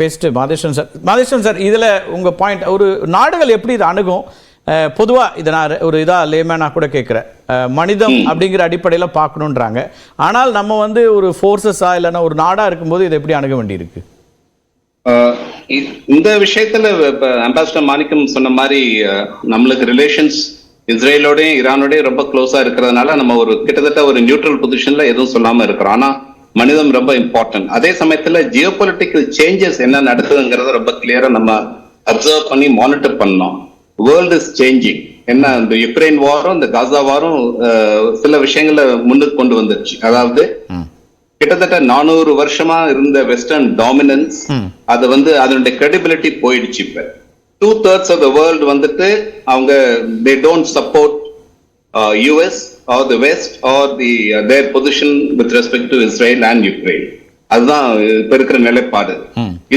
Best Madheswaran sir இதில் உங்கள் point ஒரு நாடுகள் எப்படி இதை அணுகும்? பொதுவாக இதை நான் ஒரு இதாக லேமேனாக கூட கேட்குறேன். மனிதம் அப்படிங்கிற அடிப்படையில் பார்க்கணுன்றாங்க. ஆனால் நம்ம வந்து ஒரு ஃபோர்ஸஸாக இல்லைன்னா ஒரு நாடாக இருக்கும்போது இதை எப்படி அணுக வேண்டியிருக்கு? இந்த விஷயத்துல அம்பாசிடர் மாணிக்கம் சொன்ன மாதிரி நம்மளுக்கு ரிலேஷன்ஸ் இஸ்ரேலோடய ஈரானோடய ரொம்ப க்ளோஸா இருக்கிறதுனால நம்ம ஒரு கிட்டத்தட்ட ஒரு நியூட்ரல் பொசிஷன்ல எதுவும் சொல்லாம இருக்கிறோம். ஆனா மனிதம் ரொம்ப இம்பார்ட்டன்ட். அதே சமயத்துல ஜியோ பொலிட்டிக்கல் சேஞ்சஸ் என்ன நடக்குதுங்கிறத ரொம்ப கிளியரா நம்ம அப்சர்வ் பண்ணி மானிட்டர் பண்ணோம். World is changing. என்ன இந்த யுக்ரைன் வாரும் இந்த காசா வாரும் சில விஷயங்களை முன்னுக்கு கொண்டு வந்துருச்சு. அதாவது கிட்டத்தட்ட 400 வருஷமா இருந்த வெஸ்டர்ன் டாமினன்ஸ் அது வந்து அதனுடைய கிரெடிபிலிட்டி போயிடுச்சு. இப்ப 2/3 of the world வந்துட்டு அவங்க they don't support US or the West or their position with respect to Israel and Ukraine. அதுதான் இப்ப இருக்கிற நிலைப்பாடு.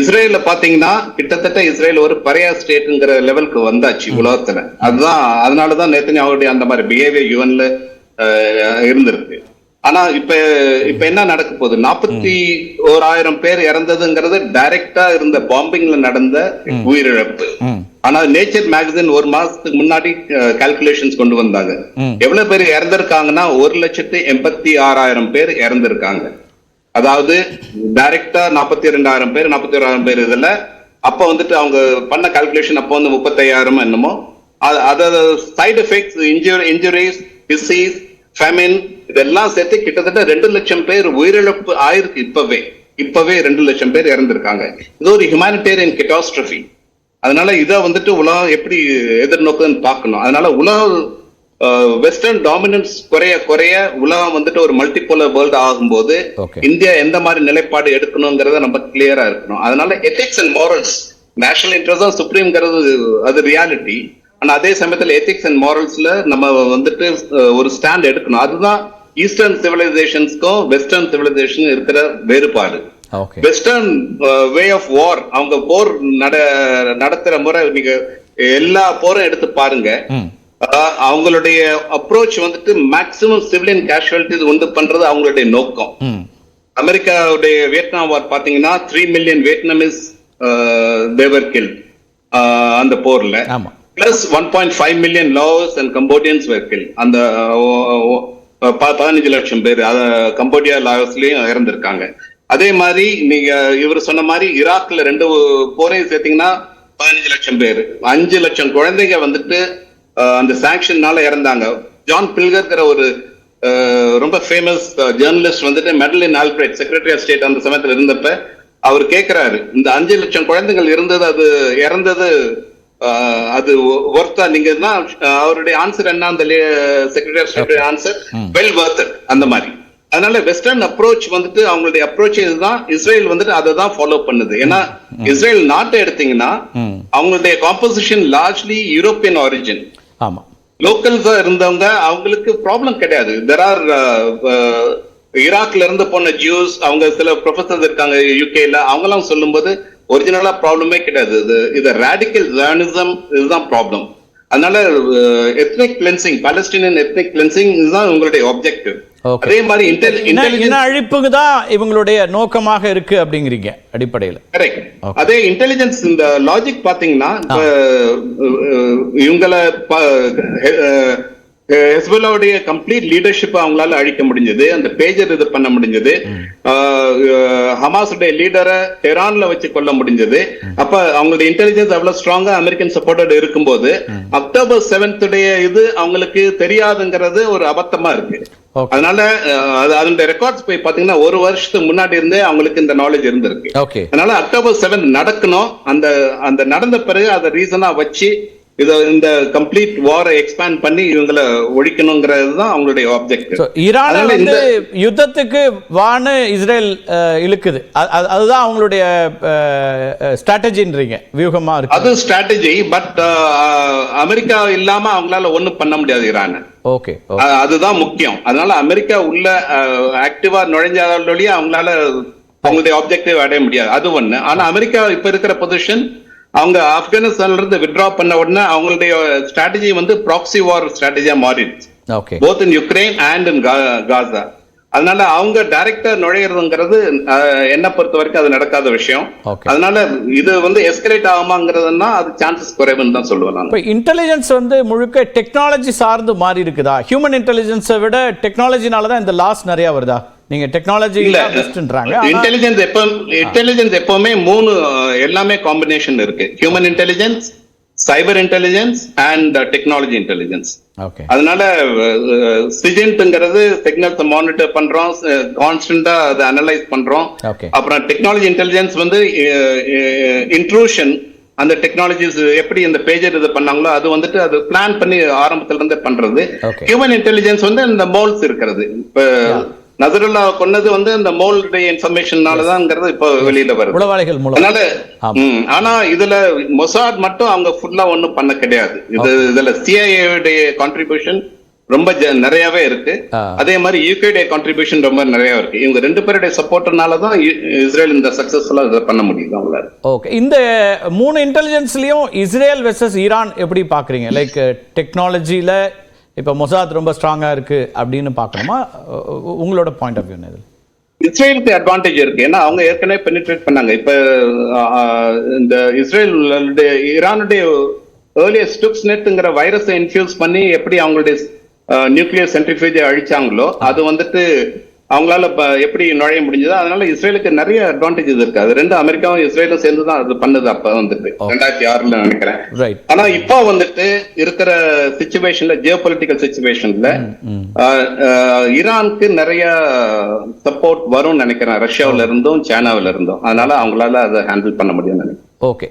இஸ்ரேல பாத்தீங்கன்னா கிட்டத்தட்ட இஸ்ரேல் ஒரு பரையா ஸ்டேட்ங்கிற லெவலுக்கு வந்தாச்சு உலகத்துல. அதுதான் அதனாலதான் நேத்தன்யாஹுடைய அந்த மாதிரி பிஹேவியர் யுஎன்ல இருந்திருக்கு. ஆனா இப்ப என்ன நடக்க போகுது? 41,000 பேர் இறந்ததுங்கிறது டைரக்டா இருந்த பாம்பிங்ல நடந்த உயிரிழப்பு. ஆனா நேச்சர் மேகசின் ஒரு மாசத்துக்கு முன்னாடி கால்குலேஷன்ஸ் கொண்டு வந்தாங்க. எவ்வளவு பேர் இறந்திருக்காங்கன்னா 1,86,000 பேர் இறந்திருக்காங்க. அதாவது டைரக்டா 42,000 பேர் 41,000 பேர் இதுல. அப்ப வந்துட்டு அவங்க பண்ண கால்குலேஷன் அப்ப வந்து 35,000 என்னமோ. அதாவது சைடு எஃபெக்ட்ஸ், இன்ஜுரிஸ், டிசீஸ், ஃபெமின் இதெல்லாம் சேர்த்து கிட்டத்தட்ட 2 லட்சம் பேர் உயிரிழப்பு ஆயிருக்கு. இப்பவே 2 லட்சம் பேர் இறந்திருக்காங்க. இது ஒரு ஹியூமானிட்டேரியன் கெட்டாஸ்ட்ரஃபி. அதனால இதை வந்துட்டு உலகம் எப்படி எதிர்நோக்குதுன்னு பார்க்கணும். அதனால உலகம் வெஸ்டர்ன் டாமினன்ஸ் குறைய உலகம் வந்துட்டு ஒரு மல்டிபோலர் வேர்ல்டு ஆகும்போது இந்தியா எந்த மாதிரி நிலைப்பாடு எடுக்கணுங்கிறத நம்ம கிளியரா இருக்கணும். அதனால ethics and morals, national interest தான் சுப்ரீம்ங்கிறது அது ரியாலிட்டி. ஆனா அதே சமயத்துல எத்திக்ஸ் அண்ட் மாரல்ஸ்ல நம்ம வந்துட்டு ஒரு ஸ்டாண்ட் எடுக்கணும். அதுதான் ஈஸ்டர்ன் சிவிலைசேஷன்ஸ்க்கும் வெஸ்டர்ன் சிவிலைசேஷன் இருக்கிற வேறுபாடு. வெஸ்டர்ன் வே ஆஃப் வார், அவங்க போர் நடத்துற முறை நீங்க எல்லா போரும் எடுத்து பாருங்க. அவங்களுடைய அப்ரோச் வந்துட்டு மேக்சிமம் சிவிலியன் கேஷுவாலிட்டிஸ் உண்டு பண்றது அவங்களுடைய நோக்கம். அமெரிக்காவுடைய வியட்நாம் வார் பாத்தீங்கன்னா 3 million Vietnamese they were killed அந்த போர்ல. Plus 1.5 million Laos and Cambodians were killed. அந்த 15 லட்சம் பேர் கம்போடியா லாயோஸ்லயும் இறந்திருக்காங்க. அதே மாதிரி நீங்க இவர் சொன்ன மாதிரி ஈராக்ல 2 போரையும் சேர்த்தீங்கன்னா 15 லட்சம் பேர். 5 லட்சம் குழந்தைங்க வந்துட்டு அந்த சாங்ஷன்னால இறந்தாங்க. ஜான் பில்கர்ங்கிற ஒரு ரொம்ப ஃபேமஸ் ஜேர்னலிஸ்ட் வந்துட்டு மெடலின் ஆல்பிரைட் செக்ரட்டரி ஆஃப் ஸ்டேட் அந்த சமயத்துல இருந்தப்ப அவர் கேட்கிறாரு, இந்த 5 லட்சம் குழந்தைகள் இருந்தது அது இறந்தது அது ஒர்த்தா? நீங்க அவருடைய ஆன்சர் என்ன? அந்த secretary of state answer well worth அந்த மாதிரி. அதனால வெஸ்டர்ன் அப்ரோச் வந்துட்டு அவங்களுடைய அப்ரோச் இதுதான். இஸ்ரேல் வந்துட்டு அதை தான் ஃபாலோ பண்ணுது. ஏன்னா இஸ்ரேல் நாட்டை எடுத்தீங்கன்னா அவங்களுடைய காம்போசிஷன் லார்ஜ்லி யூரோப்பியன் ஆரிஜின். லோக்கல்ஸா இருந்தவங்க அவங்களுக்கு ப்ராப்ளம் கிடையாது. தெர் ஆர் ஈராக்ல இருந்து போன ஜூஸ், அவங்க சில ப்ரொஃபசர்ஸ் இருக்காங்க யூகேல, அவங்க எல்லாம் சொல்லும் போது ஒரிஜினலா ப்ராப்ளமே கிடையாது. இது ராடிக்கல் ஜியானிசம், இதுதான் ப்ராப்ளம். அதனால ethnic cleansing, Palestinian ethnic cleansing இதுதான் உங்களுடைய ஆப்ஜெக்டிவ். அதே மாதிரி இன அழிப்புக்கு தான் இவங்களுடைய நோக்கமாக இருக்கு அப்படிங்கிறீங்க அடிப்படையில். கரெக்ட். அதே இன்டெலிஜென்ஸ் இந்த லாஜிக் பாத்தீங்கன்னா இவங்களை ஹெஸ்புல்லாவுடைய கம்ப்ளீட் லீடர்ஷிப் அவங்களால அழிக்க முடிஞ்சது. அந்த பேஜர் இது பண்ண முடிஞ்சது. ஹமாஸுடைய லீடரை டெஹரான்ல வச்சு கொள்ள முடிஞ்சது. அப்ப அவங்களுடைய இன்டெலிஜென்ஸ் அவ்வளவு ஸ்ட்ராங்கா அமெரிக்கன் சப்போர்ட்டட் இருக்கும்போது அக்டோபர் 7th இது அவங்களுக்கு தெரியாதுங்கிறது ஒரு அபத்தமா இருக்கு. அதனால அதனுடைய ரெக்கார்ட்ஸ் போய் பாத்தீங்கன்னா 1 வருஷத்துக்கு முன்னாடி இருந்தே அவங்களுக்கு இந்த நாலேஜ் இருந்திருக்கு. அதனால அக்டோபர் 7 நடக்கணும். அந்த நடந்த பிறகு அதை ரீசனா வச்சு இந்த கம்ப்ளீட் வாரை எக்ஸ்பேண்ட் பண்ணி இவங்களை ஒழிக்கணுங்கிறது தான் அவங்களுடைய ஆப்ஜெக்டிவ். ஈரான் வந்து யுத்தத்துக்கு வான்னு இஸ்ரேல் இழுக்குது. அதுதான் அவங்களுடைய ஸ்ட்ராட்டஜின்றீங்க, வியூகமா இருக்கு. அது ஸ்ட்ராட்டஜி. பட் அமெரிக்கா இல்லாம அவங்களால ஒண்ணும் பண்ண முடியாது ஈரான். ஓகே, அதுதான் முக்கியம். அதனால அமெரிக்கா உள்ள ஆக்டிவா நுழைஞ்சாலே அவங்களால அவங்களுடைய ஆப்ஜெக்டிவ் அடைய முடியாது. அது ஒண்ணு. ஆனா அமெரிக்கா இப்ப இருக்கிற பொசிஷன், அவங்க ஆப்கானிஸ்தான்ல இருந்து வித்ட்ரா பண்ண உடனே அவங்களுடைய ஸ்ட்ராட்டஜி வந்து ப்ராக்சி வார் ஸ்ட்ராட்டஜியா மாறிடுச்சு. Both in Ukraine and in Gaza. அதனால அவங்க டைரக்டா நுழையிறதுங்கிறது என்ன பொறுத்த வரைக்கும் அது நடக்காத விஷயம். Okay. அதனால இது வந்து எஸ்கலேட் ஆகுமாங்கிறதுனா அது சான்சஸ் குறைவுன்னு தான் சொல்லுவேன் நான். இப்போ இன்டெலிஜென்ஸ் வந்து முழுக்க டெக்னாலஜி சார்ந்து மாறி இருக்குதா? ஹியூமன் இன்டெலிஜென்ஸை விட டெக்னாலஜினால தான் இந்த லாஸ் நிறைய வருதா? நீங்க டெக்னாலஜி பெஸ்ட்ன்றாங்க. இன்டெலிஜென்ஸ் எப்பவுமே மூணு எல்லாமே காம்பினேஷன் இருக்கு. Human intelligence, cyber intelligence and technology intelligence. Okay. அதனால சிஜென்ட்ங்கிறது சிக்னல்ஸ் மானிட்டர் பண்றோம், கான்ஸ்டன்டா அதை அனலைஸ் பண்றோம். ஓகே. அப்புறம் டெக்னாலஜி இன்டெலிஜென்ஸ் வந்து இன்ட்ரூஷன், அந்த டெக்னாலஜிஸ் எப்படி இந்த பேஜர் இது பண்ணாங்களோ அது வந்துட்டு அது பிளான் பண்ணி ஆரம்பத்துல இருந்தே பண்றது. Okay. ஹியூமன் இன்டெலிஜென்ஸ் வந்து இந்த மோல்ஸ் இருக்கிறது. இப்ப நசருல்லா கொன்னது வந்து இந்த மோல்ட் இன்ஃபர்மேஷன்னாலதான்ங்கிறது இப்போ வெளியில வருது. உளவாளிகள் மூலம். அதனால ஆனா இதுல மொசாட் மட்டும் அவங்க ஃபுல்லா ஒண்ணும் பண்ண கிடையாது. இதுல CIA உடைய கான்ட்ரிபியூஷன் ரொம்ப நிறையவே இருக்கு. அதே மாதிரி யூகேடைய கான்ட்ரிபியூஷன் ரொம்ப நிறைய இருக்கு. இவங்க ரெண்டு பேருடைய சப்போர்ட்னால தான் இஸ்ரேல் இந்த சக்சஸ்ஃபுல்லா இதை பண்ண முடியுது அவங்களால. ஓகே. இந்த மூணு இன்டெலிஜென்ஸ்லயும் இஸ்ரேல் வெர்சஸ் ஈரான் எப்படி பாக்குறீங்க? லைக் டெக்னாலஜில இப்ப மொசாத் ரொம்ப ஸ்ட்ராங்கா இருக்கு அப்படின்னு பார்க்கணுமா? உங்களோட பாயிண்ட் ஆஃப் வியூ இது? இஸ்ரேலுக்கு அட்வான்டேஜ் இருக்கு. ஏன்னா அவங்க ஏற்கனவே பெனிட்ரேட் பண்ணாங்க. இப்ப இந்த இஸ்ரேல் ஈரானுடைய ஏர்லியர் ஸ்டுக்ஸ்நெட்ங்கிற வைரஸை இன்ஃபியூஸ் பண்ணி எப்படி அவங்களுடைய நியூக்ளியர் சென்ட்ரிஃபியூஜை அழிச்சாங்களோ அது வந்துட்டு அவங்களால எப்படி நுழைய முடிஞ்சது. அதனால இஸ்ரேலுக்கு நிறைய அட்வான்டேஜஸ் இருக்கு. அது ரெண்டு அமெரிக்காவும் இஸ்ரேலும் சேர்ந்து தான் அது பண்ணுது. அப்ப வந்துட்டு 2006 நினைக்கிறேன். ஆனா இப்போ வந்துட்டு இருக்கிற சிச்சுவேஷன்ல, ஜியோ பொலிட்டிக்கல் சிச்சுவேஷன்ல ஈரானுக்கு நிறைய சப்போர்ட் வரும்னு நினைக்கிறேன், ரஷ்யாவில இருந்தும் சைனாவில இருந்தும். அதனால அவங்களால அதை ஹேண்டில் பண்ண முடியும்னு நினைக்கிறேன். ஓகே.